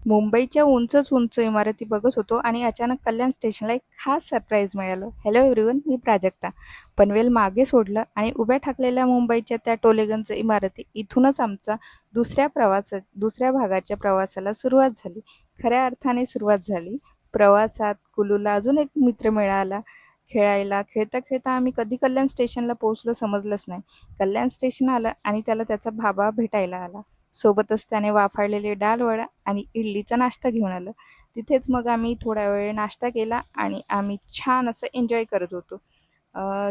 मुंबईच्या उंचच उंच इमारती बघत होतो आणि अचानक कल्याण स्टेशनला एक खास सरप्राईज मिळालं. हॅलो एव्हरीवन, मी प्राजक्ता. पनवेल मागे सोडलं आणि उभ्या ठाकलेल्या मुंबईच्या त्या टोलेगंज इमारती, इथूनच आमचा दुसऱ्या भागाच्या प्रवासाला सुरुवात झाली. खऱ्या अर्थाने सुरुवात झाली. प्रवासात कुलूला अजून एक मित्र मिळाला. खेळायला खेळता खेळता आम्ही कधी कल्याण स्टेशनला पोहोचलो समजलंच नाही. कल्याण स्टेशन आलं आणि त्याला त्याचा बाबा भेटायला आला. सोबतच त्याने वाफाळलेले डाळ वडा आणि इडलीचा नाश्ता घेऊन आलं. तिथेच मग आम्ही थोडा वेळ नाश्ता केला आणि आम्ही छान असं एन्जॉय करत होतो.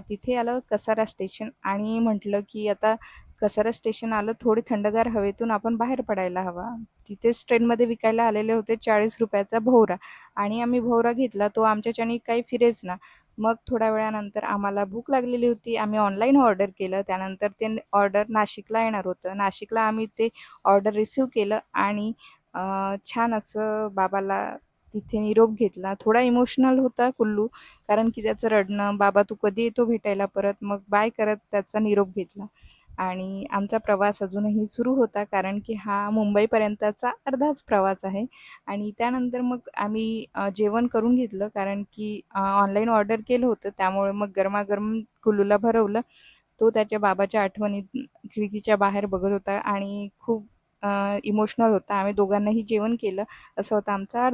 तिथे आलं कसारा स्टेशन आणि म्हटलं की आता कसारा स्टेशन आलं, थोडी थंडगार हवेतून आपण बाहेर पडायला हवा. तिथेच ट्रेनमध्ये विकायला आलेले होते ₹40चा भोवरा आणि आम्ही भोवरा घेतला. तो आमच्याच्यानी काही फिरेच ना. मग थोड्या वेळानंतर आम्हाला भूक लागलेली होती. आम्ही ऑनलाईन ऑर्डर केलं. त्यानंतर ते ऑर्डर नाशिकला येणार होतं. नाशिकला आम्ही ते ऑर्डर रिसीव्ह केलं आणि छान असं बाबाला तिथे निरोप घेतला. थोडा इमोशनल होता कुल्लू, कारण की त्याचं रडणं, "बाबा तू कधी येतो भेटायला परत?" मग बाय करत त्याचा निरोप घेतला आणि आमचा प्रवास अजूनही सुरू होता, कारण की हा मुंबईपर्यंतचा अर्धाच प्रवास आहे. आणि त्यानंतर मग आम्ही जेवण करून घेतलं, कारण की ऑनलाईन ऑर्डर केलं होतं. त्यामुळे मग गरमागरम कुल्लूला भरवलं. तो त्याच्या बाबाच्या आठवणीत खिडकीच्या बाहेर बघत होता आणि खूप इमोशनल होता. आम्ही दोघांनाही जेवण केलं. असं होतं आमचा